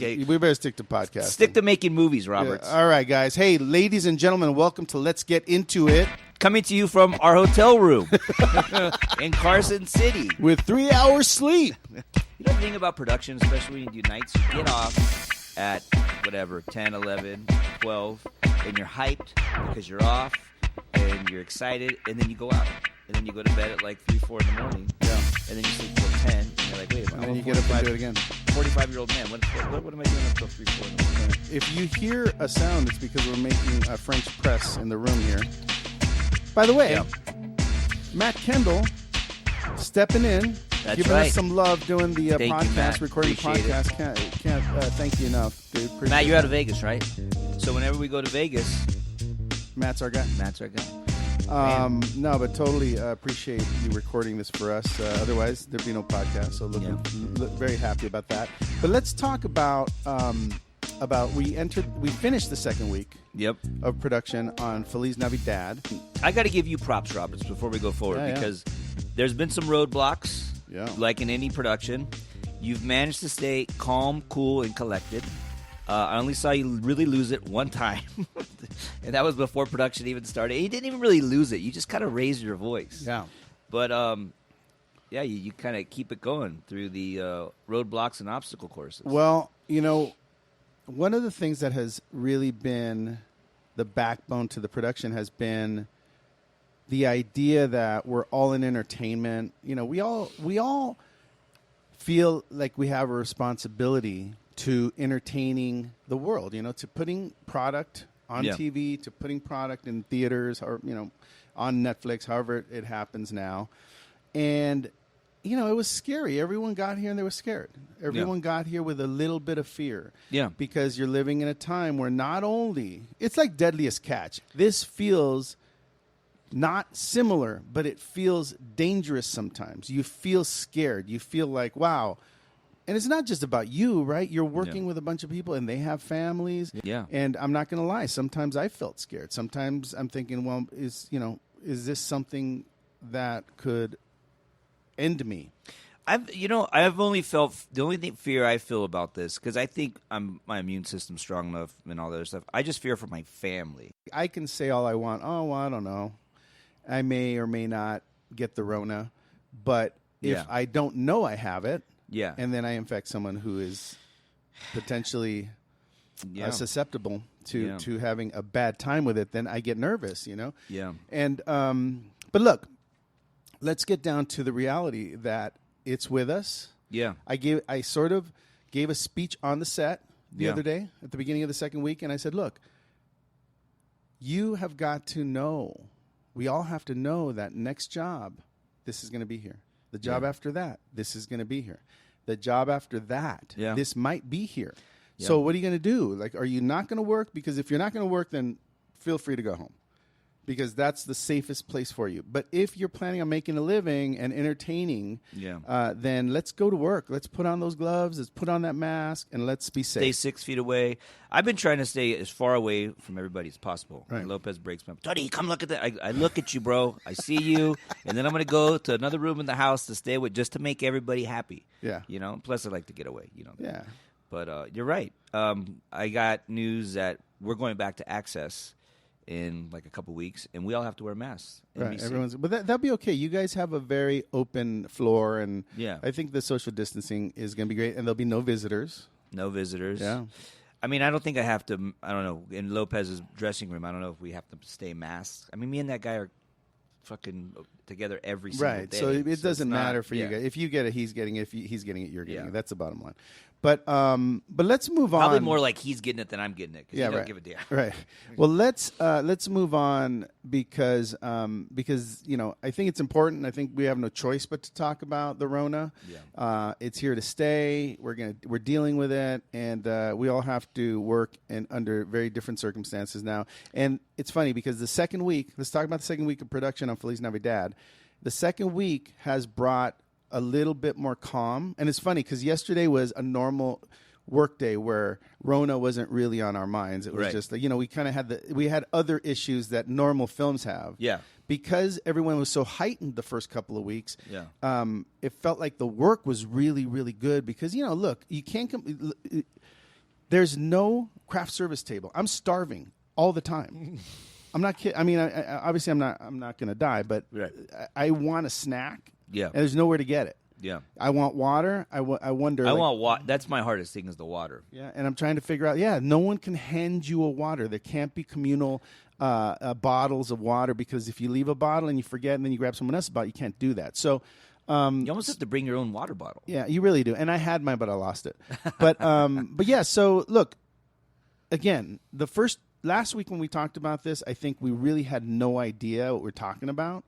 Okay. We better stick to podcasting. Stick to making movies, Roberts. Yeah. All right, guys. Hey, ladies and gentlemen, welcome to Let's Get Into It. Coming to you from our hotel room in Carson City. With 3 hours sleep. You know the thing about production, especially when you do nights, you get off at whatever, 10, 11, 12, and you're hyped because you're off and you're excited, and then you go out. And then you go to bed at like 3, 4 in the morning. Yeah. And then you sleep till 10. And you're like, wait a minute. And then you get up and do it again. 45-year-old man. What am I doing until 3, 4 in the morning? If you hear a sound, it's because we're making a French press in the room here. By the way, Matt Kendall stepping in, giving us some love doing the podcast, recording the podcast. Can't thank you enough, dude. Appreciate Matt, you're out of Vegas, right? So whenever we go to Vegas, Matt's our guy. No, but totally appreciate you recording this for us. Otherwise, there'd be no podcast. So look very happy about that. But let's talk about we finished the second week of production on Feliz NaviDAD. I got to give you props, Roberts, before we go forward because there's been some roadblocks, like in any production. You've managed to stay calm, cool, and collected. I only saw you really lose it one time, and that was before production even started. You didn't even really lose it. You just kind of raised your voice. Yeah. But, you kind of keep it going through the roadblocks and obstacle courses. Well, one of the things that has really been the backbone to the production has been the idea that we're all in entertainment. We all feel like we have a responsibility to entertaining the world, to putting product on TV, to putting product in theaters or, on Netflix, however it happens now. And, it was scary. Everyone got here and they were scared. Everyone got here with a little bit of fear. Yeah. Because you're living in a time where not only, it's like Deadliest Catch. This feels not similar, but it feels dangerous sometimes. You feel scared. You feel like, wow. And it's not just about you, right? You're working with a bunch of people, and they have families. Yeah. And I'm not going to lie. Sometimes I felt scared. Sometimes I'm thinking, well, is this something that could end me? I've only felt the only fear I feel about this because I think my immune system's strong enough and all that other stuff. I just fear for my family. I can say all I want. Oh, well, I don't know. I may or may not get the Rona, but if I don't know I have it. Yeah, and then I infect someone who is potentially susceptible to having a bad time with it. Then I get nervous, Yeah. And but look, let's get down to the reality that it's with us. Yeah. I sort of gave a speech on the set the other day at the beginning of the second week, and I said, look, you have got to know. We all have to know that next job, this is going to be here. The job after that, this is going to be here. The job after that, this might be here. Yeah. So what are you going to do? Like, are you not going to work? Because if you're not going to work, then feel free to go home. Because that's the safest place for you. But if you're planning on making a living and entertaining, then let's go to work. Let's put on those gloves. Let's put on that mask, and let's be safe. Stay 6 feet away. I've been trying to stay as far away from everybody as possible. Right. Lopez breaks me up. Tony, come look at that. I look at you, bro. I see you. And then I'm going to go to another room in the house to stay with just to make everybody happy. Yeah. Plus I like to get away. Yeah. But you're right. I got news that we're going back to Access in like a couple weeks, and we all have to wear masks. Right, but that'll be okay. You guys have a very open floor, and I think the social distancing is going to be great, and there'll be no visitors. No visitors. Yeah. I mean, I don't think I have to. I don't know. In Lopez's dressing room, I don't know if we have to stay masked. I mean, me and that guy are fucking together every single day. Right. So it doesn't matter for you guys. If you get it, he's getting it. If he's getting it, you're getting it. That's the bottom line. But let's move on. Probably more like he's getting it than I'm getting it. Yeah, he don't give a damn. Right. Well, let's move on because I think it's important. I think we have no choice but to talk about the Rona. Yeah. It's here to stay. We're dealing with it, and we all have to work under very different circumstances now. And it's funny because the second week. Let's talk about the second week of production on Feliz NaviDAD. The second week has brought a little bit more calm. And it's funny because yesterday was a normal work day where Rona wasn't really on our minds. It was just, we kind of had other issues that normal films have. Yeah. Because everyone was so heightened the first couple of weeks. Yeah. It felt like the work was really, really good because, look, you can't There's no craft service table. I'm starving all the time. I'm not kidding. I mean, obviously, I'm not going to die, but I want a snack. Yeah. And there's nowhere to get it. Yeah. I want water. I wonder. I want water. That's my hardest thing is the water. Yeah, and I'm trying to figure out. Yeah, no one can hand you a water. There can't be communal bottles of water because if you leave a bottle and you forget and then you grab someone else's bottle, you can't do that. So you almost have to bring your own water bottle. Yeah, you really do. And I had mine, but I lost it. But yeah. So look, again, last week when we talked about this, I think we really had no idea what we're talking about.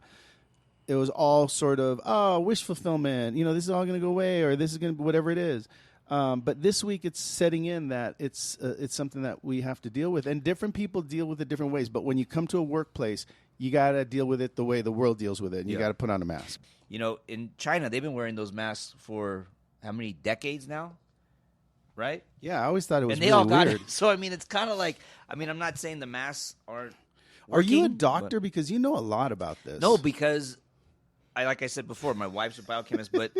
It was all sort of, wish fulfillment. This is all going to go away, or this is going to be whatever it is. But this week, it's setting in that it's something that we have to deal with, and different people deal with it different ways. But when you come to a workplace, you got to deal with it the way the world deals with it, and you got to put on a mask. In China, they've been wearing those masks for how many decades now? Right? Yeah, I always thought it was and they really all got weird. it. So it's kind of like I'm not saying the masks aren't working. Are you a doctor? Because you know a lot about this. No, because like I said before, my wife's a biochemist, but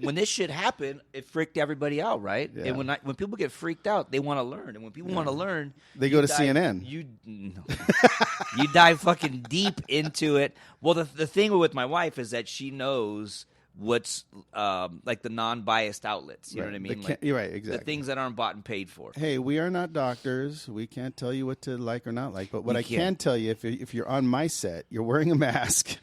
when this shit happened, it freaked everybody out, right? Yeah. And when people get freaked out, they want to learn, and when people want to learn, they go to CNN. You dive fucking deep into it. Well, the thing with my wife is that she knows what's like the non-biased outlets. You know what I mean? You're right, exactly. The things that aren't bought and paid for. Hey, we are not doctors. We can't tell you what to like or not like. But what I can tell you, if you're on my set, you're wearing a mask,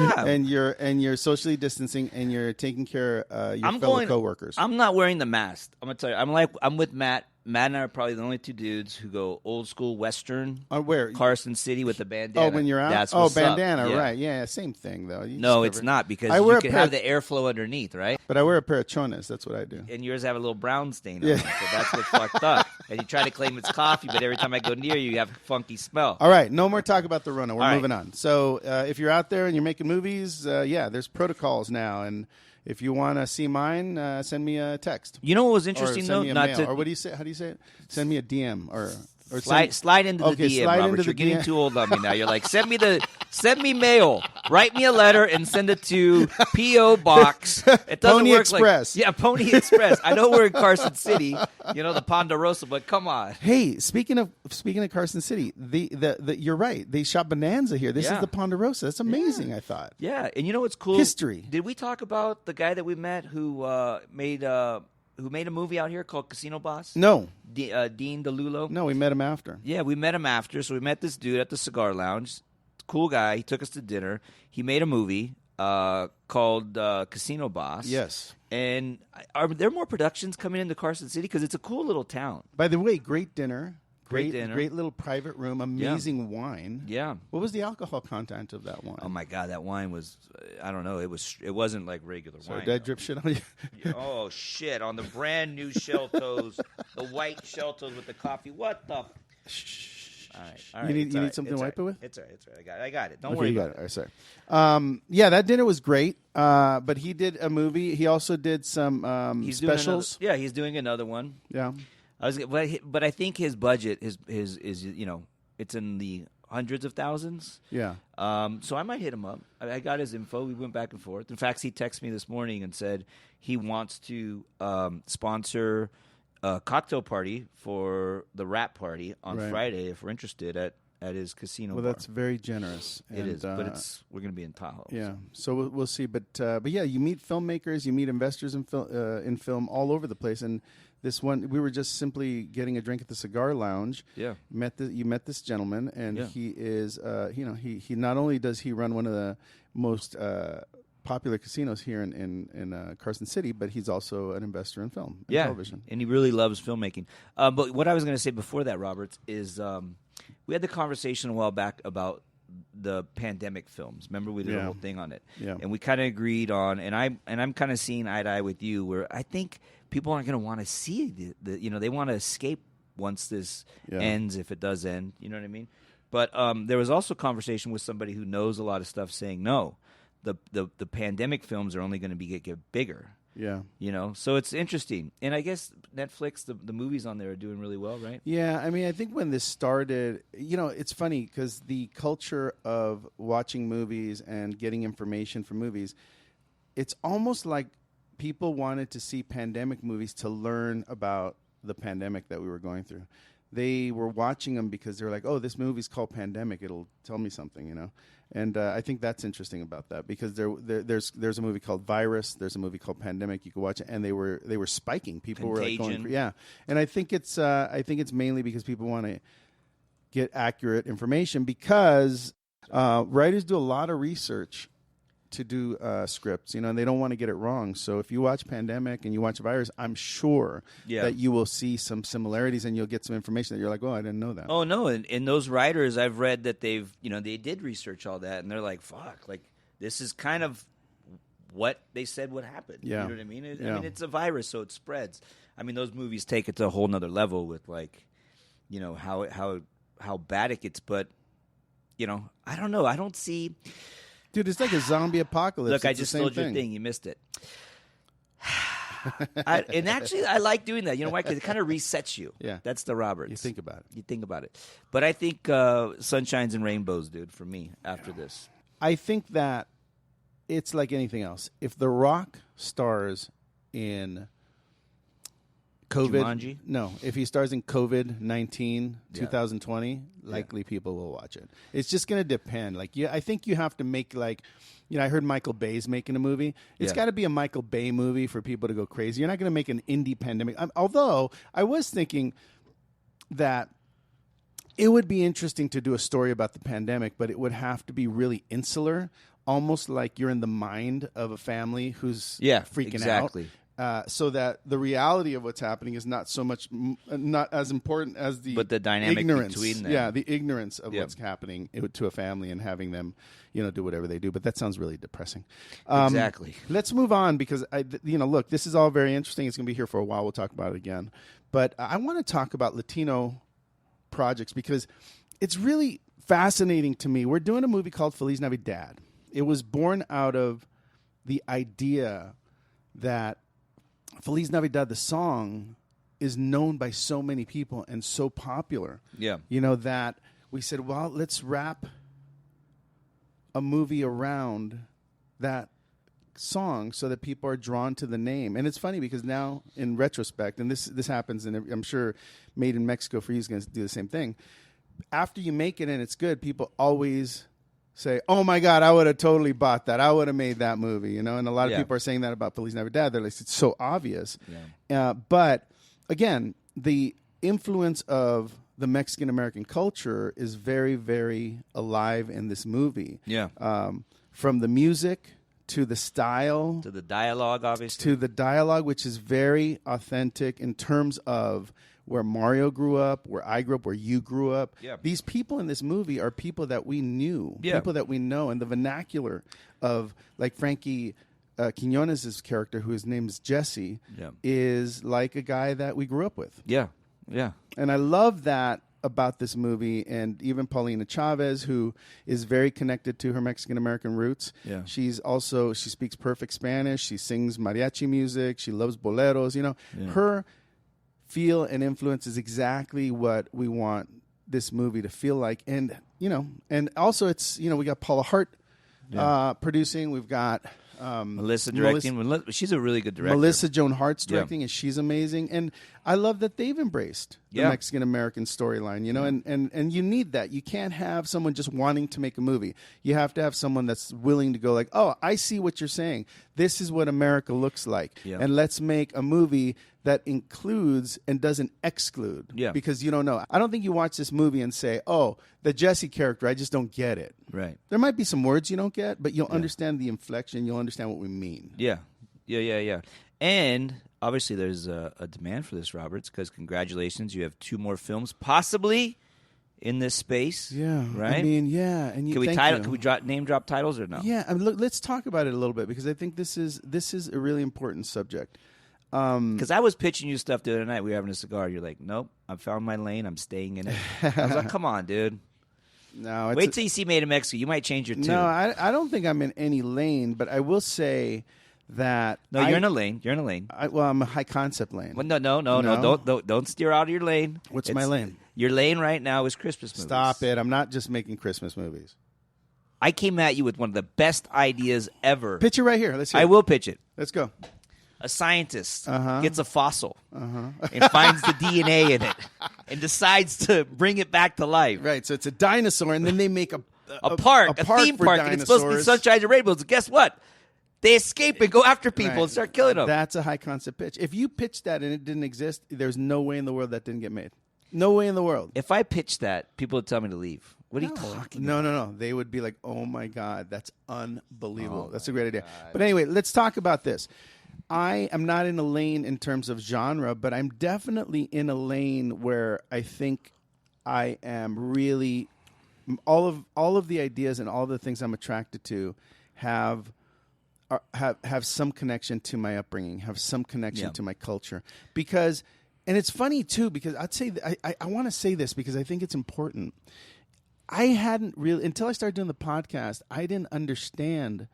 and you're socially distancing, and you're taking care of your fellow coworkers. I'm not wearing the mask. I'm gonna tell you. I'm with Matt. Matt and I are probably the only two dudes who go old school Western. Where? Carson City with the bandana. Oh, when you're out? That's what's bandana, up. Yeah. right. Yeah, same thing, though. No, it's not because you can have the airflow underneath, right? But I wear a pair of chones. That's what I do. And yours have a little brown stain on it, so that's what's fucked up. And you try to claim it's coffee, but every time I go near you, you have a funky smell. All right, no more talk about the Rona. We're moving on. So if you're out there and you're making movies, there's protocols now. And if you want to see mine, send me a text. You know what was interesting, though? Or what do you say? How do you say it? Send me a DM or slide into the DM, Robert. You're getting too old on me now. You're like, send me mail. Write me a letter and send it to P.O. Box. It doesn't Pony work Express. Pony Express. I know we're in Carson City, the Ponderosa, but come on. Hey, speaking of Carson City, you're right. They shot Bonanza here. This is the Ponderosa. That's amazing. I thought. Yeah, and you know what's cool? History. Did we talk about the guy that we met who made a movie out here called Casino Boss? No. Dean DeLulo? No, we met him after. Yeah, we met him after. So we met this dude at the cigar lounge. Cool guy. He took us to dinner. He made a movie called Casino Boss. Yes. And are there more productions coming into Carson City? Because it's a cool little town. By the way, great dinner. Great dinner. Great little private room. Amazing wine. Yeah. What was the alcohol content of that wine? Oh my God, that wine was, I don't know, it wasn't like regular wine. Did I drip shit on you? Oh shit, on the brand new Shell Toes, the white Shell Toes with the coffee. What the? All right. You need something to wipe it with? It's all right. I got it. Don't worry about it. All right, sorry. That dinner was great. But he did a movie. He also did some specials. He's doing another one. Yeah. But I think his budget is it's in the hundreds of thousands. Yeah. So I might hit him up. I got his info. We went back and forth. In fact, he texted me this morning and said he wants to sponsor a cocktail party for the rap party on Friday if we're interested at his casino. Well, bar. That's very generous. It is, but we're going to be in Tahoe. Yeah, so we'll see. But yeah, you meet filmmakers, you meet investors in film all over the place. And this one, we were just simply getting a drink at the cigar lounge. Yeah, you met this gentleman, and he is, he not only does he run one of the most popular casinos here in Carson City, but he's also an investor in film and television. And he really loves filmmaking. But what I was going to say before that, Roberts, is we had the conversation a while back about the pandemic films. Remember, we did a whole thing on it, and we kind of agreed on. And I'm kind of seeing eye to eye with you, where I think people aren't going to want to see they want to escape once this ends, if it does end. You know what I mean? But there was also conversation with somebody who knows a lot of stuff, saying no. The pandemic films are only going to get bigger. Yeah. So it's interesting. And I guess Netflix, the movies on there are doing really well, right? Yeah, I mean, I think when this started, it's funny because the culture of watching movies and getting information from movies, it's almost like people wanted to see pandemic movies to learn about the pandemic that we were going through. They were watching them because they were like, "Oh, this movie's called Pandemic. It'll tell me something," you know. And I think that's interesting about that because there's a movie called Virus. There's a movie called Pandemic. You can watch it, and they were spiking. People Contagion. were like going, And I think it's mainly because people want to get accurate information because writers do a lot of research to do scripts, you know, and they don't want to get it wrong. So if you watch Pandemic and you watch Virus, I'm sure that you will see some similarities and you'll get some information that you're like, oh, I didn't know that. Oh, no. And those writers, I've read that they did research all that, and they're like, fuck, like, this is kind of what they said would happen. Yeah. You know what I mean? I mean, it's a virus, so it spreads. I mean, those movies take it to a whole nother level with, like, you know, how bad it gets. But, you know, I don't know. I don't see... Dude, it's like a zombie apocalypse. Look, I just stole your thing. You missed it. And actually, I like doing that. You know why? Because it kind of resets you. Yeah. That's the Roberts. You think about it. But I think Sunshines and Rainbows, dude, for me, after this. I think that it's like anything else. If The Rock stars in COVID, Jumanji? No, if he stars in COVID-19 2020, likely people will watch it. It's just going to depend. Like, I think you have to make, like, you know, I heard Michael Bay's making a movie. It's got to be a Michael Bay movie for people to go crazy. You're not going to make an indie pandemic. Although I was thinking that it would be interesting to do a story about the pandemic, but it would have to be really insular, almost like you're in the mind of a family who's freaking out. So that the reality of what's happening is not so much, not as important as the dynamic ignorance between them. Yeah, the ignorance of what's happening to a family and having them, you know, do whatever they do. But that sounds really depressing. Exactly. Let's move on because look, this is all very interesting. It's going to be here for a while. We'll talk about it again. But I want to talk about Latino projects because it's really fascinating to me. We're doing a movie called Feliz NaviDAD. It was born out of the idea that Feliz NaviDAD, the song, is known by so many people and so popular. Yeah. You know, that we said, well, let's wrap a movie around that song so that people are drawn to the name. And it's funny because now, in retrospect, and this happens, and I'm sure Made in Mexico for You is going to do the same thing. After you make it and it's good, people always say, oh my God, I would have totally bought that. I would have made that movie, you know? And a lot of people are saying that about Feliz NaviDAD. They're like, it's so obvious. Yeah. But again, the influence of the Mexican-American culture is very, very alive in this movie. Yeah. From the music to the style. To the dialogue, obviously. To the dialogue, which is very authentic in terms of where Mario grew up, where I grew up, where you grew up. Yeah. These people in this movie are people that we knew, people that we know. And the vernacular of, like, Frankie Quinones' character, whose name is Jesse, is like a guy that we grew up with. Yeah, yeah. And I love that about this movie. And even Paulina Chavez, who is very connected to her Mexican-American roots. Yeah. She speaks perfect Spanish. She sings mariachi music. She loves boleros. You know, her feel and influence is exactly what we want this movie to feel like. And, you know, and also it's, you know, we got Paula Hart producing. We've got Melissa directing. She's a really good director. Melissa Joan Hart's directing, and she's amazing. And I love that they've embraced the Mexican-American storyline, you know, and you need that. You can't have someone just wanting to make a movie. You have to have someone that's willing to go like, oh, I see what you're saying. This is what America looks like. Yeah. And let's make a movie that includes and doesn't exclude. Yeah. Because you don't know. I don't think you watch this movie and say, oh, the Jesse character, I just don't get it. Right. There might be some words you don't get, but you'll understand the inflection. You'll understand what we mean. Yeah. Yeah. And obviously there's a demand for this, Roberts, because congratulations, you have 2 more films possibly in this space. Yeah. Right? I mean, yeah. And Can we name drop titles or no? Yeah. I mean, look, let's talk about it a little bit because I think this is a really important subject. Because I was pitching you stuff the other night. We were having a cigar. You're like, nope, I found my lane. I'm staying in it. I was like, come on, dude. No, wait till you see Made in Mexico. You might change your tune. No, I don't think I'm in any lane, but I will say that you're in a lane. You're in a lane. I'm a high concept lane. Well, no. Don't steer out of your lane. What's my lane? Your lane right now is Christmas movies. Stop it! I'm not just making Christmas movies. I came at you with one of the best ideas ever. Pitch it right here. Let's hear I will pitch it. Let's go. a scientist gets a fossil and finds the DNA in it and decides to bring it back to life. Right. So it's a dinosaur, and then they make a theme park, and it's supposed to be sunshine and rainbows. Guess what? They escape and go after people and start killing them. That's a high concept pitch. If you pitched that and it didn't exist, there's no way in the world that didn't get made. No way in the world. If I pitched that, people would tell me to leave. What are you talking about? No. They would be like, oh, my God, that's unbelievable. That's a great idea. But anyway, let's talk about this. I am not in a lane in terms of genre, but I'm definitely in a lane where I think I am really all of the ideas and all the things I'm attracted to have some connection to my upbringing, have some connection to my culture. Because, and it's funny too, because I'd say I want to say this because I think it's important. I hadn't really, until I started doing the podcast, I didn't understand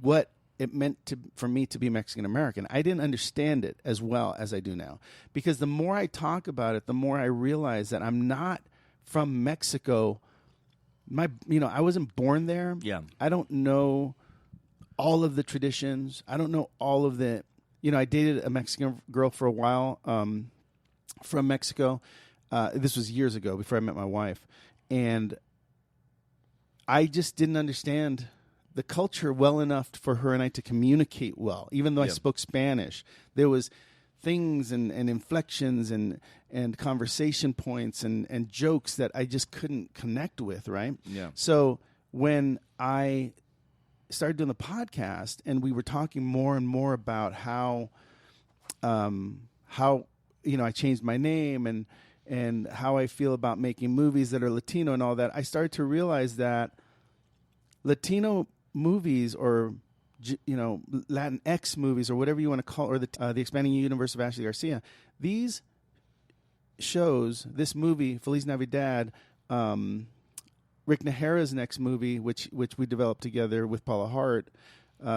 what it meant for me to be Mexican American. I didn't understand it as well as I do now. Because the more I talk about it, the more I realize that I'm not from Mexico. I wasn't born there. Yeah. I don't know all of the traditions. I don't know all of the, I dated a Mexican girl for a while from Mexico. This was years ago before I met my wife. And I just didn't understand the culture well enough for her and I to communicate well. Even though I spoke Spanish, there was things and inflections and conversation points and jokes that I just couldn't connect with, right? Yeah. So when I started doing the podcast and we were talking more and more about how I changed my name and how I feel about making movies that are Latino and all that, I started to realize that Latino movies or Latinx movies or whatever you want to call it, or the Expanding Universe of Ashley Garcia, these shows, this movie, Feliz NaviDAD, Rick Najera's next movie, which we developed together with Paula Hart,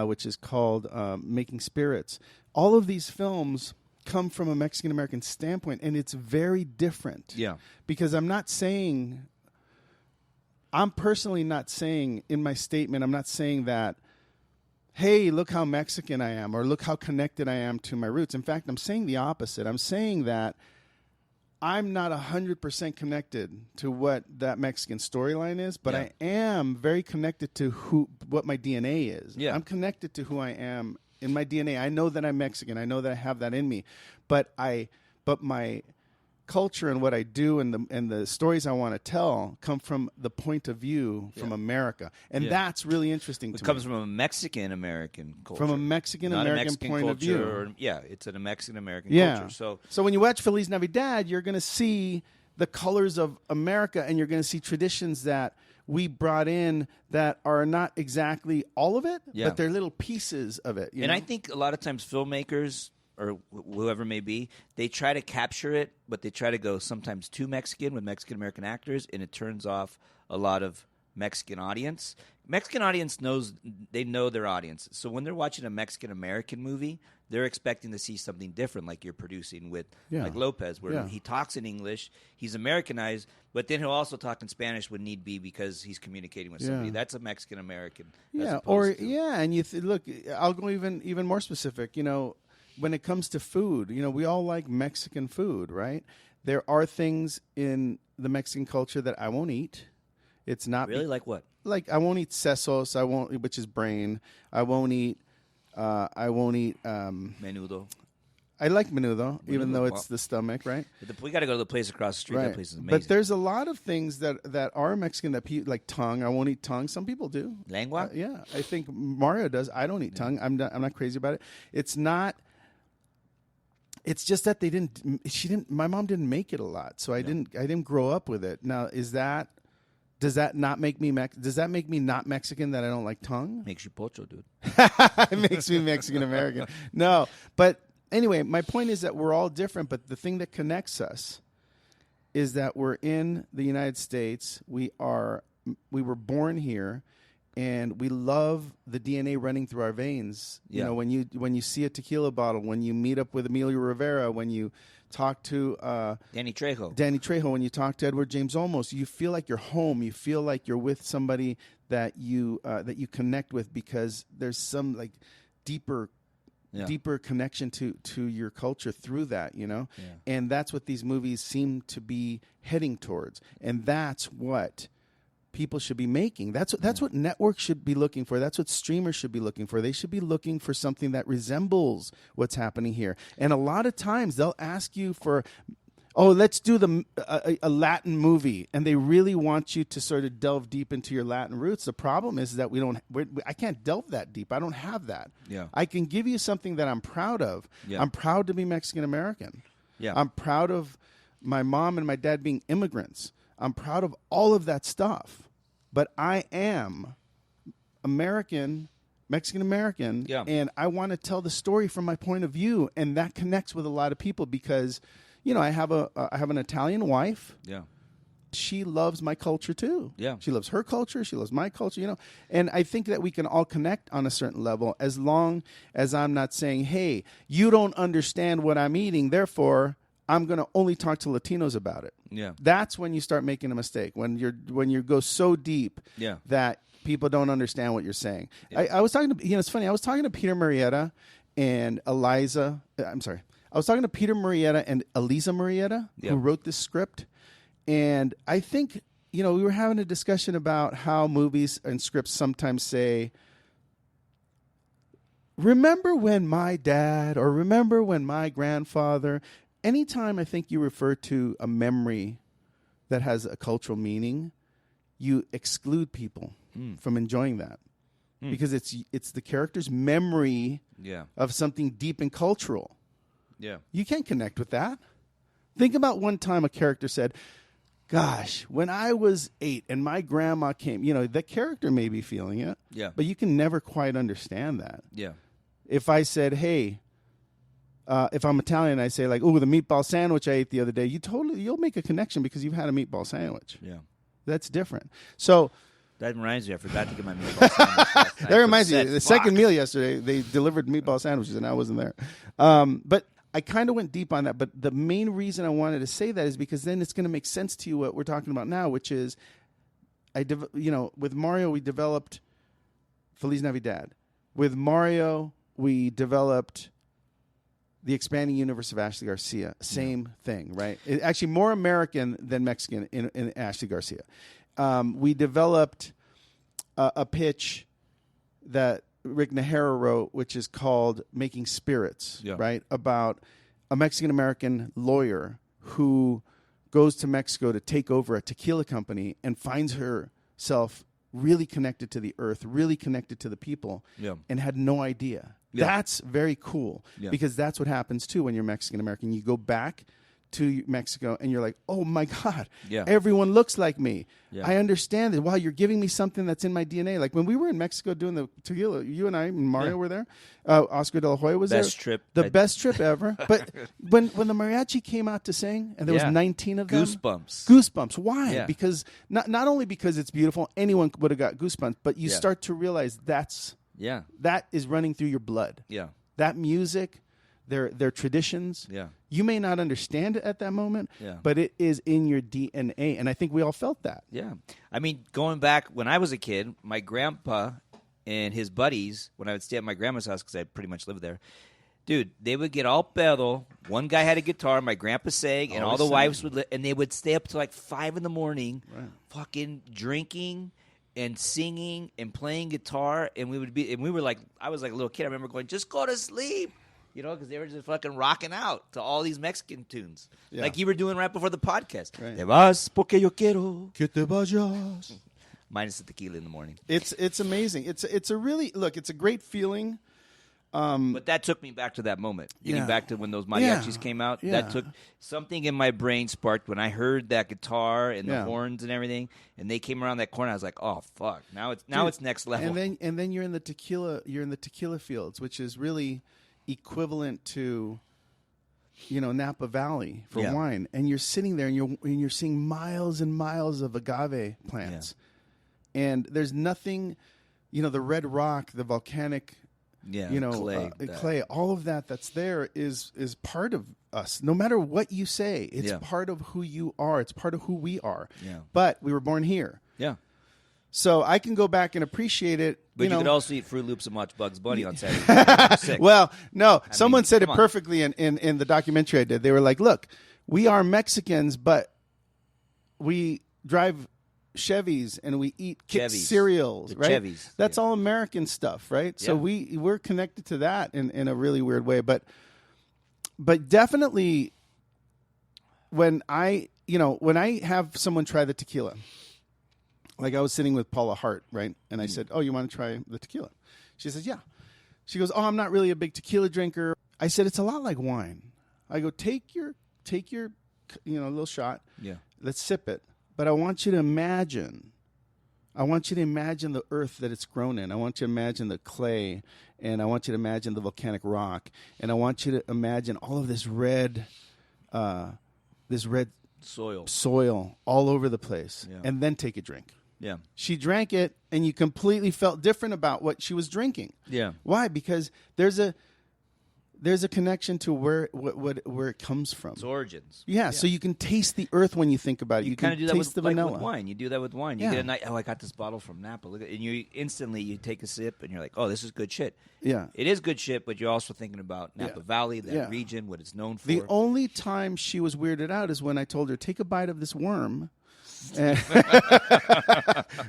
which is called Making Spirits. All of these films come from a Mexican-American standpoint, and it's very different. Yeah. Because I'm personally not saying in my statement, I'm not saying that, hey, look how Mexican I am or look how connected I am to my roots. In fact, I'm saying the opposite. I'm saying that I'm not 100% connected to what that Mexican storyline is, but I am very connected to what my DNA is. Yeah. I'm connected to who I am in my DNA. I know that I'm Mexican. I know that I have that in me, but my culture and what I do and the stories I want to tell come from the point of view from America, and that's really interesting. It comes from a Mexican American culture, from a Mexican American point of view. It's a Mexican American culture. So when you watch Feliz NaviDAD, you're going to see the colors of America, and you're going to see traditions that we brought in that are not exactly all of it, but they're little pieces of it. You know? I think a lot of times filmmakers or whoever may be, they try to capture it, but they try to go sometimes too Mexican with Mexican-American actors, and it turns off a lot of Mexican audience. Mexican audience knows their audience. So when they're watching a Mexican-American movie, they're expecting to see something different like you're producing with like Lopez, where he talks in English, he's Americanized, but then he'll also talk in Spanish when need be because he's communicating with somebody. That's a Mexican-American. And you look, I'll go even more specific, when it comes to food, we all like Mexican food, right? There are things in the Mexican culture that I won't eat. It's not really like what? Like I won't eat sesos, which is brain. I won't eat menudo. I like menudo, even though it's the stomach, right? We got to go to the place across the street. Right. That place is amazing. But there's a lot of things that are Mexican like tongue. I won't eat tongue. Some people do. Lengua? Yeah, I think Mario does. I don't eat tongue. I'm not crazy about it. It's not. It's just that my mom didn't make it a lot, so I didn't grow up with it. Now, does that not make me does that make me not Mexican that I don't like tongue? Makes you pocho, dude. It makes me Mexican American. No, but anyway, my point is that we're all different, but the thing that connects us is that we're in the United States. We were born here. And we love the DNA running through our veins. You know, when you see a tequila bottle, when you meet up with Emilio Rivera, when you talk to Danny Trejo, when you talk to Edward James Olmos, you feel like you're home. You feel like you're with somebody that you connect with because there's some like deeper deeper connection to your culture through that, and that's what these movies seem to be heading towards, and that's what people should be making. That's what networks should be looking for. That's what streamers should be looking for. They should be looking for something that resembles what's happening here. And a lot of times they'll ask you for, let's do a Latin movie, and they really want you to sort of delve deep into your Latin roots. The problem is that I can't delve that deep. I don't have that. Yeah. I can give you something that I'm proud of. Yeah. I'm proud to be Mexican American. Yeah. I'm proud of my mom and my dad being immigrants. I'm proud of all of that stuff, but I am American, Mexican American, and I want to tell the story from my point of view, and that connects with a lot of people because, I have an Italian wife. Yeah, she loves my culture too. Yeah, she loves her culture. She loves my culture. And I think that we can all connect on a certain level as long as I'm not saying, "Hey, you don't understand what I'm eating, therefore I'm going to only talk to Latinos about it." Yeah. That's when you start making a mistake, when you go so deep that people don't understand what you're saying. Yeah. I was talking to, it's funny, I was talking to Peter Murrieta and Eliza, I was talking to Peter Murrieta and Eliza Murrieta, who wrote this script. And I think, we were having a discussion about how movies and scripts sometimes say, remember when my dad, or remember when my grandfather. Anytime I think you refer to a memory that has a cultural meaning, you exclude people from enjoying that because it's the character's memory of something deep and cultural. Yeah, you can't connect with that. Think about one time a character said, "Gosh, when I was 8 and my grandma came," the character may be feeling it, but you can never quite understand that. Yeah, if I said, "Hey," if I'm Italian, I say like, "Oh, the meatball sandwich I ate the other day." You'll make a connection because you've had a meatball sandwich. Yeah, that's different. So that reminds me, I forgot to get my meatball sandwich last night. That reminds me, the second meal yesterday, they delivered meatball sandwiches, and I wasn't there. But I kind of went deep on that. But the main reason I wanted to say that is because then it's going to make sense to you what we're talking about now, which is, with Mario we developed Feliz NaviDAD. With Mario we developed the expanding universe of Ashley Garcia. Same thing, right? Actually more American than Mexican in Ashley Garcia. We developed a pitch that Rick Nahara wrote, which is called Making Spirits, right? About a Mexican-American lawyer who goes to Mexico to take over a tequila company and finds herself really connected to the earth, really connected to the people, and had no idea. Yeah. That's very cool because that's what happens too when you're Mexican-American. You go back to Mexico and you're like, "Oh my God, everyone looks like me. I understand it. Wow, you're giving me something that's in my DNA." Like when we were in Mexico doing the tequila, you and I and Mario were there. Oscar De La Hoya was best there. Trip. Best trip ever. But when the mariachi came out to sing and there was 19 of them. Goosebumps. Why? Yeah. Because not only because it's beautiful, anyone would have got goosebumps, but you start to realize that is running through your blood. Yeah. That music, their traditions. Yeah. You may not understand it at that moment, but it is in your DNA, and I think we all felt that. Yeah. I mean, going back when I was a kid, my grandpa and his buddies, when I would stay at my grandma's house because I pretty much lived there, dude, they would get all pedo. One guy had a guitar, my grandpa sang, and all the wives would, and they would stay up to like 5 a.m, fucking drinking and singing and playing guitar, and we were like, I was like a little kid. I remember going, "Just go to sleep." Because they were just fucking rocking out to all these Mexican tunes. Yeah. Like you were doing right before the podcast. Right. Te vas porque yo quiero que te vayas. Minus the tequila in the morning. It's amazing. It's a great feeling. But that took me back to that moment. Getting back to when those mariachis came out. Yeah. That took something in my brain sparked when I heard that guitar and the horns and everything, and they came around that corner. I was like, "Oh fuck. Now it's next level." And then you're in the tequila fields, which is really equivalent to Napa Valley for wine, and you're sitting there and you're seeing miles and miles of agave plants, and there's nothing, the red rock, the volcanic, clay, all of that's there is part of us. No matter what you say, it's part of who you are. It's part of who we are. But we were born here. So I can go back and appreciate it. But you could also eat Fruit Loops and watch Bugs Bunny on Saturday. Well, no. Someone said it perfectly in the documentary I did. They were like, look, we are Mexicans, but we drive Chevys and we eat Kit cereals, right? Chevys. That's all American stuff, right? Yeah. So we're connected to that in a really weird way. But definitely when I have someone try the tequila, like I was sitting with Paula Hart, right? And I said, "Oh, you want to try the tequila?" She says, "Yeah." She goes, "Oh, I'm not really a big tequila drinker." I said, "It's a lot like wine." I go, take your little shot. Yeah. Let's sip it. But I want you to imagine the earth that it's grown in. I want you to imagine the clay, and I want you to imagine the volcanic rock, and I want you to imagine all of this red soil all over the place, and then take a drink. Yeah. She drank it, and you completely felt different about what she was drinking. Yeah. Why? Because there's a connection to where it comes from. Its origins. Yeah, so you can taste the earth when you think about it. You kind of can do that taste the vanilla. with wine. You do that with wine. You get a night. Oh, I got this bottle from Napa. Look at, and you instantly take a sip, and you're like, oh, this is good shit. Yeah, it is good shit. But you're also thinking about Napa Valley, that region, what it's known for. The only time she was weirded out is when I told her, take a bite of this worm.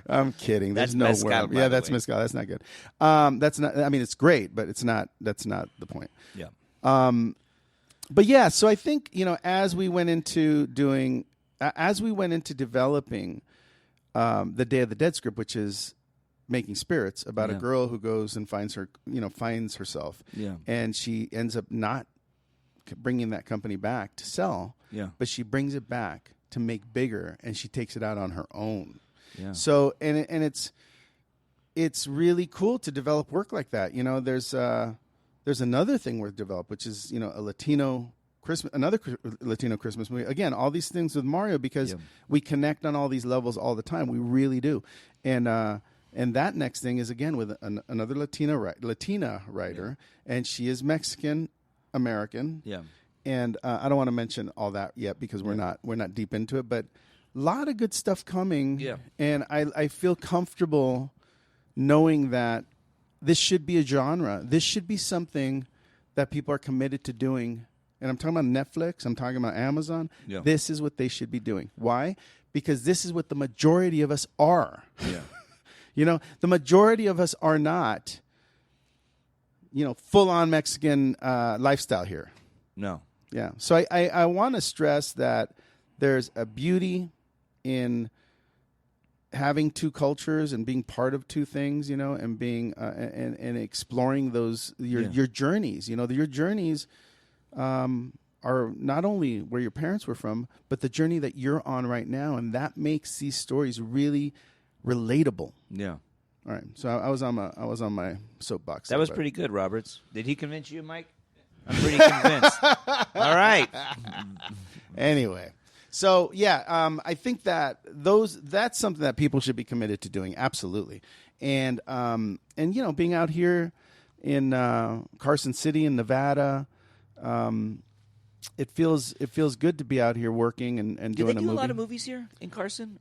I'm kidding. There's no worm. Yeah, that's mezcal. That's not good. That's not. I mean, it's great, but it's not. That's not the point. Yeah. But yeah, so I think as we went into developing the Day of the Dead script, which is Making Spirits, about a girl who goes and finds herself. Yeah. And she ends up not bringing that company back to sell. Yeah. But she brings it back to make bigger, and she takes it out on her own. Yeah. So and it's really cool to develop work like that. There's another thing we've developed, which is a Latino Christmas, another Latino Christmas movie. Again, all these things with Mario because we connect on all these levels all the time. We really do. And that next thing is again with another Latina writer, and she is Mexican American. Yeah. And I don't want to mention all that yet because we're not deep into it, but a lot of good stuff coming. Yeah. And I feel comfortable knowing that this should be a genre. This should be something that people are committed to doing. And I'm talking about Netflix. I'm talking about Amazon. Yeah. This is what they should be doing. Why? Because this is what the majority of us are. Yeah. The majority of us are not, full-on Mexican lifestyle here. No. Yeah. So I want to stress that there's a beauty in having two cultures and being part of two things, and being and exploring those your journeys. Your journeys are not only where your parents were from, but the journey that you're on right now, and that makes these stories really relatable. Yeah. All right. So I was on my soapbox. That was pretty good, Roberts. Did he convince you, Mike? I'm pretty convinced. All right. Anyway. So I think that's something that people should be committed to doing. Absolutely, and being out here in Carson City in Nevada, it feels good to be out here working and doing a movie. Do they do a lot of movies here in Carson?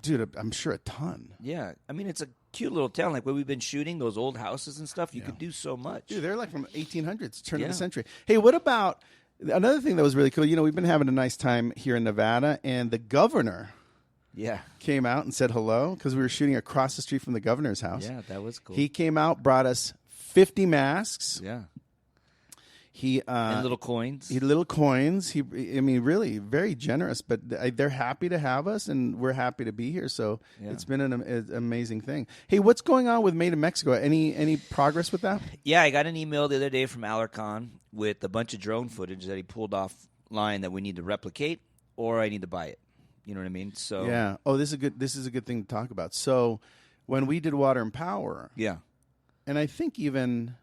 Dude, I'm sure a ton. Yeah, I mean it's a cute little town. Like where we've been shooting those old houses and stuff, you could do so much. Dude, they're like from 1800s, turn of the century. Hey, what about? Another thing that was really cool, we've been having a nice time here in Nevada, and the governor came out and said hello because we were shooting across the street from the governor's house. Yeah, that was cool. He came out, brought us 50 masks. Yeah. And little coins. Little coins. Really very generous, but they're happy to have us, and we're happy to be here. So it's been an amazing thing. Hey, what's going on with Made in Mexico? Any progress with that? Yeah, I got an email the other day from Alarcon with a bunch of drone footage that he pulled offline that we need to replicate, or I need to buy it. You know what I mean? So yeah. Oh, this is a good thing to talk about. So when we did Water and Power, and I think even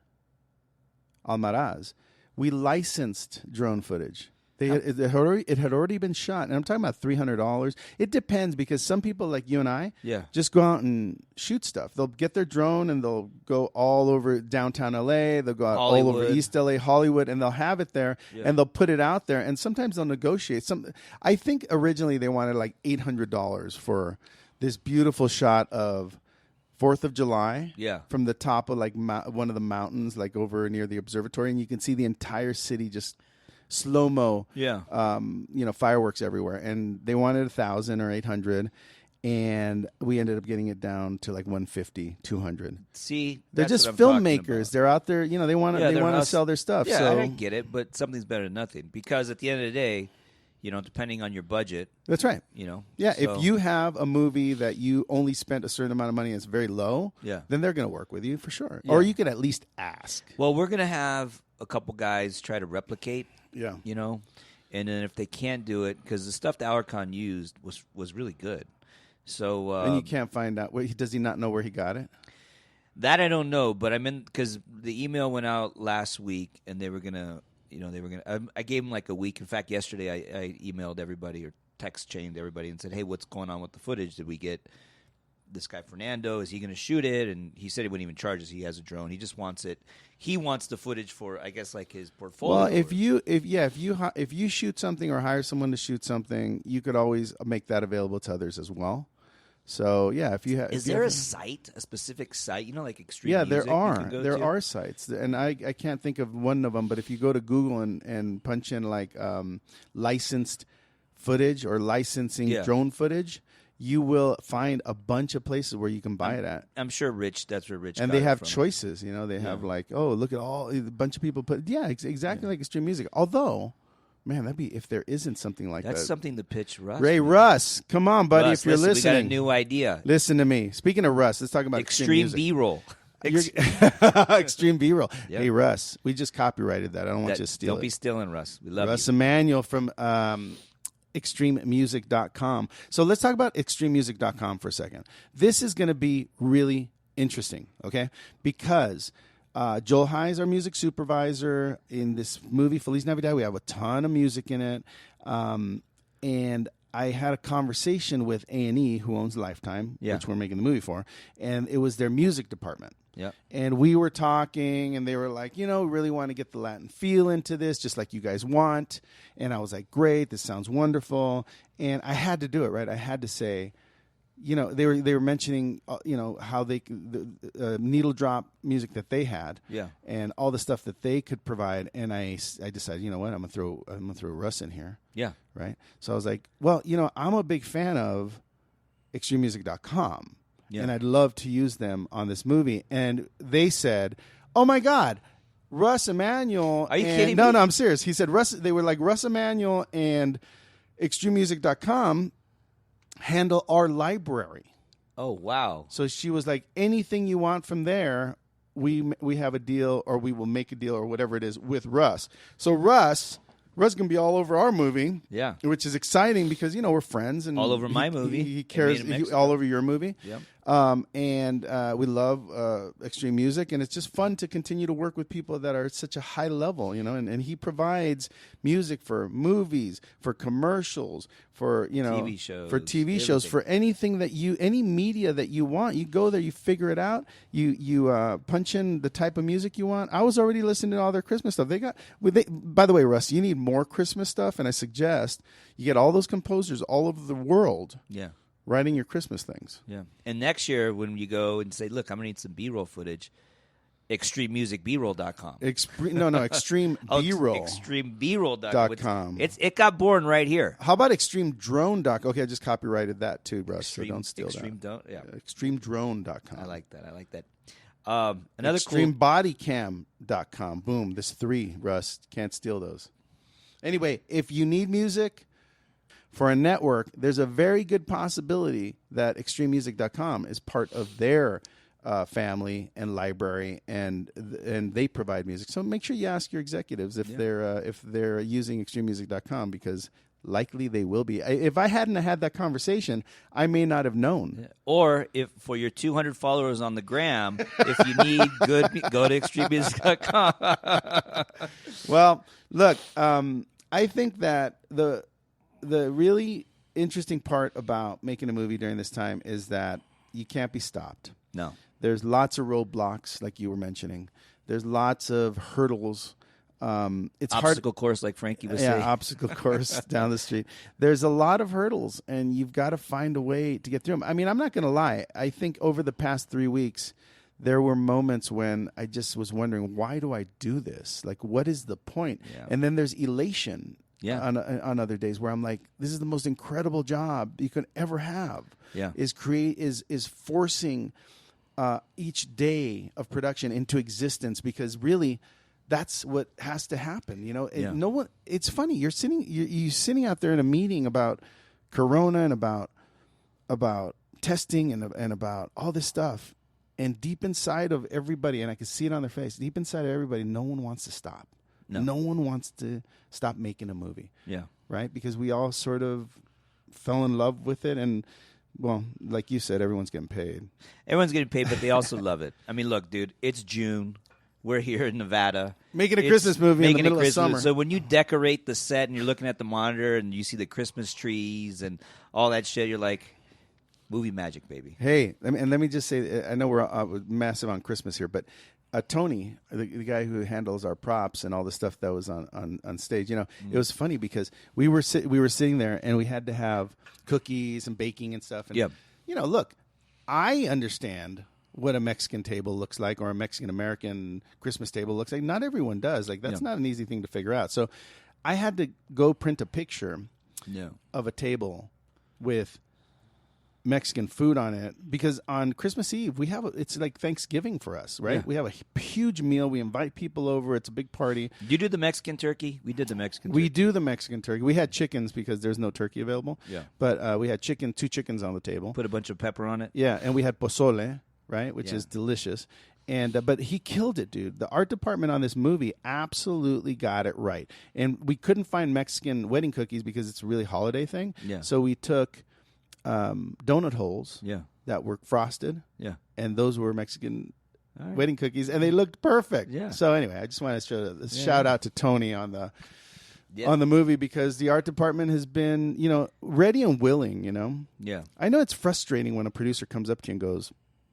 Almaraz, we licensed drone footage. It had already been shot, and I'm talking about $300. It depends because some people like you and I just go out and shoot stuff. They'll get their drone and they'll go all over downtown LA. They'll go out all over East LA, Hollywood, and they'll have it there and they'll put it out there. And sometimes they'll negotiate. I think originally they wanted like $800 for this beautiful shot of 4th of July. Yeah. From the top of like one of the mountains, like over near the observatory, and you can see the entire city just slow-mo. Yeah. Fireworks everywhere, and they wanted 1,000 or 800. And we ended up getting it down to like 150, 200. See, they're just filmmakers. They're out there, they want to sell their stuff. Yeah, so. I get it, but something's better than nothing. Because at the end of the day, depending on your budget. That's right. Yeah, if you have a movie that you only spent a certain amount of money and it's very low, then they're going to work with you for sure. Yeah. Or you could at least ask. Well, we're going to have a couple guys try to replicate. Yeah. And then if they can't do it, because the stuff that Alarcon used was really good. So and you can't find out. Does he not know where he got it? That I don't know, but because the email went out last week, and they were gonna, I gave them like a week. In fact, yesterday I emailed everybody or text chained everybody and said, "Hey, what's going on with the footage? Did we get this guy Fernando? Is he going to shoot it?" And he said he wouldn't even charge us. He has a drone. He just wants it. He wants the footage for, I guess, like his portfolio. Well, if you shoot something or hire someone to shoot something, you could always make that available to others as well. So if you have, is there a specific site? Like Extreme? Yeah, Music there are sites, and I can't think of one of them. But if you go to Google and punch in like licensed footage or licensing drone footage, you will find a bunch of places where you can buy it at. I'm sure that's where Rich. And they have choices. They have like, look at a bunch of people put. Yeah, exactly like Extreme Music. Although. Man, that'd be if there isn't something like that. That's something to pitch Russ. Russ, come on, buddy. Russ, if you're listening, we got a new idea. Listen to me. Speaking of Russ, let's talk about Extreme B-roll. Extreme B-roll. Yep. Hey, Russ, we just copyrighted that. I don't want you to steal it. Don't be stealing, Russ. We love Russ you. Emanuel from extrememusic.com. So let's talk about extrememusic.com for a second. This is going to be really interesting, okay? Because Joel High is our music supervisor in this movie, Feliz NaviDAD. We have a ton of music in it. And I had a conversation with A&E, who owns Lifetime, which we're making the movie for, and it was their music department. Yeah. And we were talking, and they were like, we really want to get the Latin feel into this, just like you guys want. And I was like, great, this sounds wonderful. And I had to do it, right? I had to say, they were mentioning, how they the needle drop music that they had, and all the stuff that they could provide. And I decided, I'm gonna throw Russ in here, right. So I was like, well, I'm a big fan of extrememusic.com, and I'd love to use them on this movie. And they said, oh my God, Russ Emanuel. Are you kidding me? No, I'm serious. He said they were like Russ Emanuel and extrememusic.com handle our library. Oh, wow. So she was like, anything you want from there, we have a deal, or we will make a deal, or whatever it is, with Russ. So Russ going to be all over our movie, which is exciting because, we're friends. And all over my movie. He cares all over your movie. Yep. And we love Extreme Music, and it's just fun to continue to work with people that are at such a high level, and he provides music for movies, for commercials, for TV shows, for anything that any media that you want. You go there, you figure it out, you punch in the type of music you want. I was already listening to all their Christmas stuff. By the way, Russ, you need more Christmas stuff, and I suggest you get all those composers all over the world. Yeah. Writing your Christmas things. Yeah. And next year, when you go and say, look, I'm going to need some B-roll footage, extrememusicbroll.com. Extreme B-roll. Extremebroll.com. It got born right here. How about extremedrone.com? Okay, I just copyrighted that too, Russ, so don't steal that. Extremedrone.com. I like that. Another extremebodycam.com. Boom, there's 3, Russ. Can't steal those. Anyway, if you need music for a network, there's a very good possibility that extrememusic.com is part of their family and library, and they provide music. So make sure you ask your executives if they're using extrememusic.com, because likely they will be. If I hadn't had that conversation, I may not have known. Yeah. Or if for your 200 followers on the gram, if you need good, go to extrememusic.com. Well, look, I think that the really interesting part about making a movie during this time is that you can't be stopped. No. There's lots of roadblocks, like you were mentioning. There's lots of hurdles It's obstacle course, like Frankie was saying. Yeah, obstacle course down the street. There's a lot of hurdles, and you've got to find a way to get through them. I mean, I'm not going to lie. I think over the past 3 weeks, there were moments when I just was wondering, why do I do this? Like, what is the point? Yeah. And then there's elation on other days where I'm like, this is the most incredible job you could ever have. Yeah. Is forcing each day of production into existence, because really that's what has to happen. You know, no one. It's funny. You're sitting out there in a meeting about Corona and about testing and about all this stuff, and deep inside of everybody, and I can see it on their face. Deep inside of everybody, no one wants to stop. No one wants to stop making a movie. Yeah. Right? Because we all sort of fell in love with it, and well, like you said, everyone's getting paid. Everyone's getting paid, but they also love it. I mean, look, dude, it's June. We're here in Nevada. Making a Christmas movie in the middle of summer. So when you decorate the set and you're looking at the monitor and you see the Christmas trees and all that shit, you're like, movie magic, baby. Hey, let me just say, I know we're massive on Christmas here, but Tony, the guy who handles our props and all the stuff that was on stage, you know, it was funny because we were sitting there and we had to have cookies and baking and stuff. And, you know, look, I understand what a Mexican table looks like or a Mexican-American Christmas table looks like. Not everyone does. Like, that's not an easy thing to figure out. So I had to go print a picture of a table with Mexican food on it, because on Christmas Eve it's like Thanksgiving for us, right? We have a huge meal. We invite people over. It's a big party. You do the Mexican turkey? We did the Mexican turkey. We do the Mexican turkey. We had chickens because there's no turkey available. Yeah. But we had two chickens on the table. Put a bunch of pepper on it. Yeah, and we had pozole, right, which is delicious. And but he killed it, dude. The art department on this movie absolutely got it right. And we couldn't find Mexican wedding cookies because it's a really holiday thing. Yeah. So we took donut holes that were frosted, and those were Mexican wedding cookies, and they looked perfect. Yeah. So anyway, I just want to shout out to Tony on the movie, because the art department has been, you know, ready and willing. You know. Yeah. I know it's frustrating when a producer comes up to you and goes,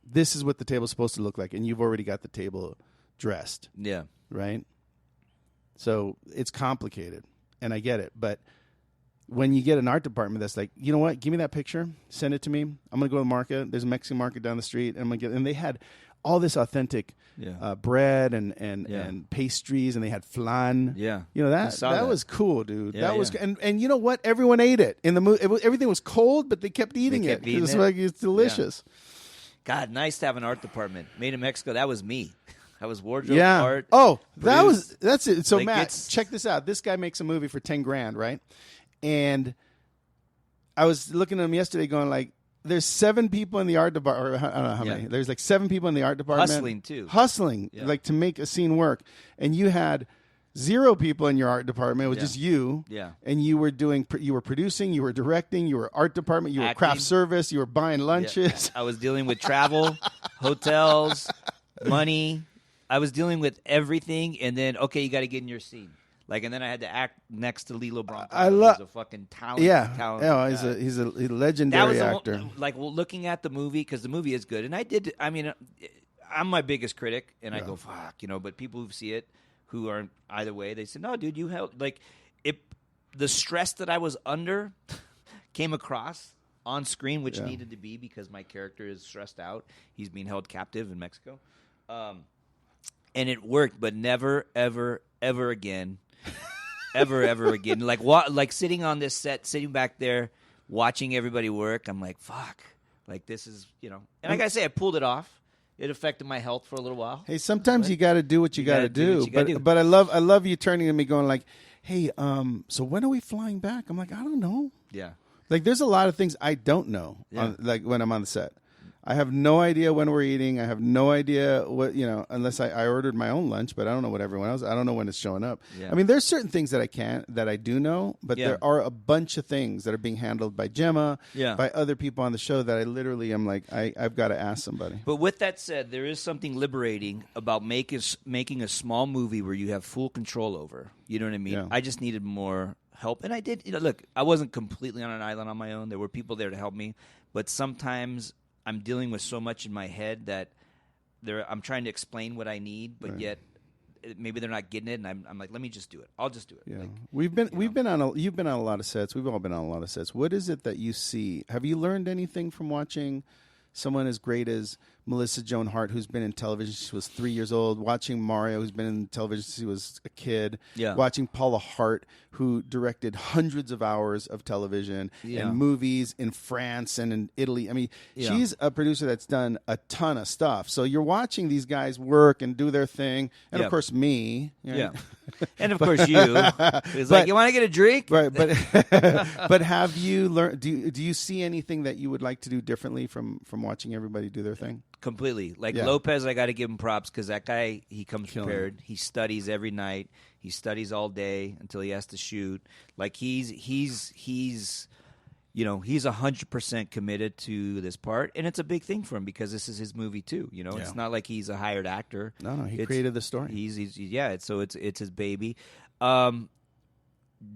"This is what the table's supposed to look like," and you've already got the table dressed. Yeah. Right. So it's complicated, and I get it, but when you get an art department that's like, you know what, give me that picture, send it to me. I'm going to go to the market. There's a Mexican market down the street, and and they had all this authentic bread and pastries, and they had flan. Yeah, you know that was cool, dude. Yeah, that was, and you know what, everyone ate it in the movie. Everything was cold, but they kept eating it. It's like, it's delicious. Yeah. God, nice to have an art department. Made in Mexico. That was me. I was wardrobe art. Oh, that's it. So like, Matt, check this out. This guy makes a movie for $10,000, right? And I was looking at him yesterday going like, there's 7 people in the art department. I don't know how many. There's like 7 people in the art department. Hustling, like to make a scene work. And you had 0 people in your art department. It was just you. Yeah. And you were producing, you were directing, you were art department, you were craft service, you were buying lunches. I was dealing with travel, hotels, money. I was dealing with everything. And then, okay, you got to get in your scene. Like, and then I had to act next to Lilo Bronco. He's a fucking talent. Yeah, he's a legendary actor. Looking at the movie, because the movie is good, and I'm my biggest critic, and I go, fuck, you know. But people who see it, who are either way, they say, no, dude, you held the stress that I was under came across on screen, which needed to be, because my character is stressed out. He's being held captive in Mexico, and it worked, but never, ever, ever again. ever again. Like sitting on this set, sitting back there, watching everybody work. I'm like, fuck. Like, this is, you know. And I gotta say, I pulled it off. It affected my health for a little while. Hey, sometimes you got to do what you got to do. But I love you turning to me, going like, hey, so when are we flying back? I'm like, I don't know. Yeah. Like, there's a lot of things I don't know. Like when I'm on the set. I have no idea when we're eating. I have no idea what, you know, unless I ordered my own lunch, but I don't know what everyone else. I don't know when it's showing up. Yeah. I mean, there's certain things that I do know, but there are a bunch of things that are being handled by Gemma, by other people on the show that I literally am like, I've got to ask somebody. But with that said, there is something liberating about making a small movie where you have full control over. You know what I mean? Yeah. I just needed more help. And I did, you know, look, I wasn't completely on an island on my own. There were people there to help me, but sometimes I'm dealing with so much in my head that I'm trying to explain what I need, but yet maybe they're not getting it, and I'm like, let me just do it. I'll just do it. Yeah. Like, you've been on a lot of sets. We've all been on a lot of sets. What is it that you see? Have you learned anything from watching someone as great as Melissa Joan Hart, who's been in television since she was 3 years old, watching Mario, who's been in television since he was a kid, watching Paula Hart, who directed hundreds of hours of television and movies in France and in Italy. I mean, she's a producer that's done a ton of stuff. So you're watching these guys work and do their thing. And, of course, me. Yeah. And, of course, you. It's like, you want to get a drink? Right. But but have you learned, do you see anything that you would like to do differently from watching everybody do their thing? Completely. Like Lopez, I got to give him props because that guy, he comes prepared. He studies every night. He studies all day until he has to shoot. Like he's 100% committed to this part, and it's a big thing for him because this is his movie too. It's not like he's a hired actor. No, he created the story. It's his baby.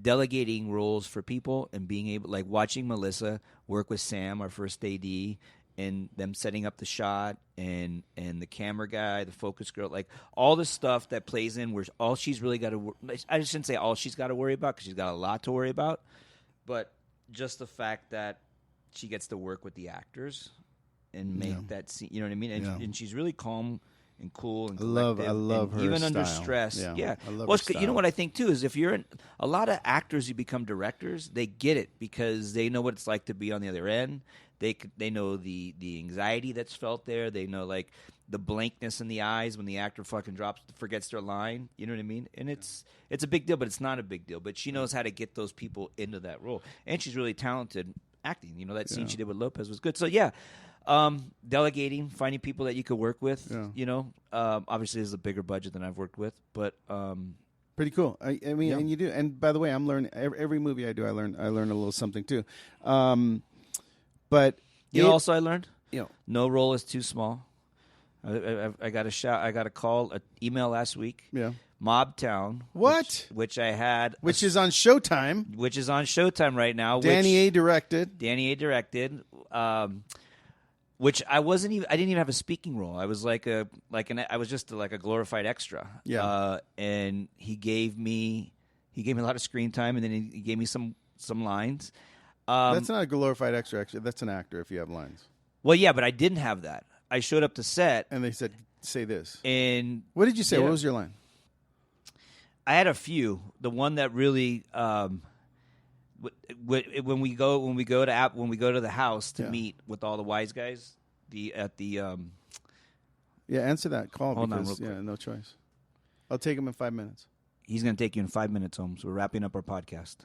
Delegating roles for people and being able, like watching Melissa work with Sam, our first AD, and them setting up the shot and the camera guy, the focus girl, like all the stuff that plays in where all she's really got to – I shouldn't say all she's got to worry about because she's got a lot to worry about, but just the fact that she gets to work with the actors and make that scene – you know what I mean? And she's really calm and cool and collective. I love her even style. Under stress. Yeah. I love well, her style. You know what I think too is if you're a lot of actors who become directors, they get it because they know what it's like to be on the other end. They know the anxiety that's felt there. They know like the blankness in the eyes when the actor fucking forgets their line. You know what I mean? And it's a big deal, but it's not a big deal. But she knows how to get those people into that role, and she's really talented acting. That scene she did with Lopez was good. So delegating, finding people that you could work with. Yeah. Obviously, there's a bigger budget than I've worked with, but. Pretty cool. I mean, and you do. And by the way, I'm learning every movie I do. I learn a little something too. But also I learned no role is too small. I got a call, an email last week. Yeah, Mob Town. What? Which I had, which is on Showtime. Which is on Showtime right now. Danny A. directed. Which I didn't even have a speaking role. I was I was just like a glorified extra. Yeah. And he gave me a lot of screen time, and then he gave me some lines. That's not a glorified extra. Actually, that's an actor if you have lines. Well, yeah, but I didn't have that. I showed up to set, and they said, "Say this." And what did you say? What was your line? I had a few. The one that really, when we go to the house to meet with all the wise guys, answer that call. Hold because, on, real quick. No choice. I'll take him in 5 minutes. He's going to take you in 5 minutes, Holmes. We're wrapping up our podcast.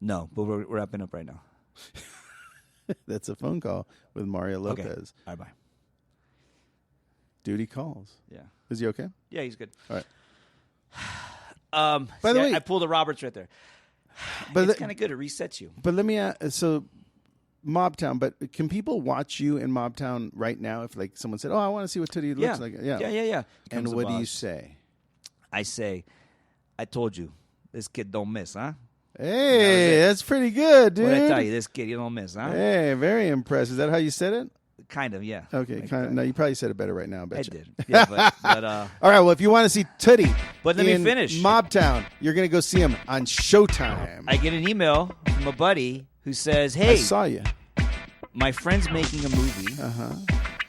No, but we're wrapping up right now. That's a phone call with Mario Lopez. Okay. All right, bye. Duty calls. Yeah. Is he okay? Yeah, he's good. All right. By the way, I pulled a Roberts right there. But it's kind of good. It resets you. But let me ask, so Mobtown, but can people watch you in Mobtown right now if like someone said, "Oh, I want to see what Tootie looks like"? Yeah. And what do you say? I say, "I told you, this kid don't miss, huh?" Hey, that's pretty good, dude. What did I tell you? This kid, you don't miss, huh? Hey, very impressed. Is that how you said it? Kind of, yeah. Okay, kind of. No, you probably said it better right now. I did. Yeah, but all right. Well, if you want to see Tootie, but let me finish. Mobtown, you're gonna go see him on Showtime. I get an email from a buddy who says, "Hey, I saw you. My friend's making a movie.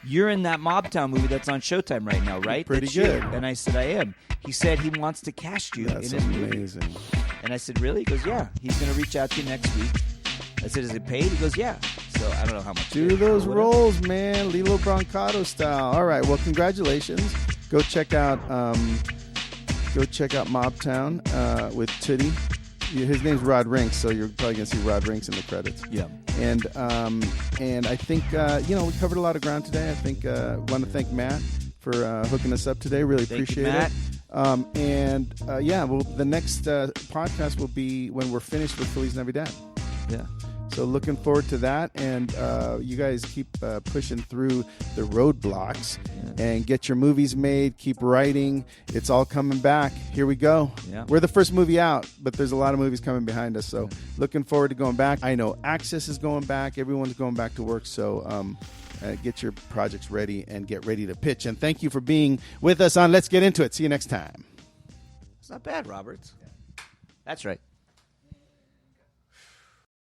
You're in that Mobtown movie that's on Showtime right now, right? Pretty good." And I said, "I am." He said he wants to cast you in his amazing. movie. And I said, "Really?" He goes, "Yeah. He's going to reach out to you next week." I said, "Is it paid?" He goes, "Yeah." So I don't know how much. Do those roles, man. Lilo Brancato style. All right. Well, congratulations. Go check out Mobtown with Tootie. His name's Rod Rinks, so you're probably going to see Rod Rinks in the credits. Yeah. And I think we covered a lot of ground today. I think want to thank Matt for hooking us up today. Really appreciate it. Well, the next podcast will be when we're finished with Feliz NaviDAD. Yeah. So looking forward to that, and you guys keep pushing through the roadblocks and get your movies made. Keep writing. It's all coming back. Here we go. Yeah. We're the first movie out, but there's a lot of movies coming behind us. So looking forward to going back. I know Access is going back. Everyone's going back to work. So get your projects ready and get ready to pitch. And thank you for being with us on Let's Get Into It. See you next time. It's not bad, Roberts. That's right.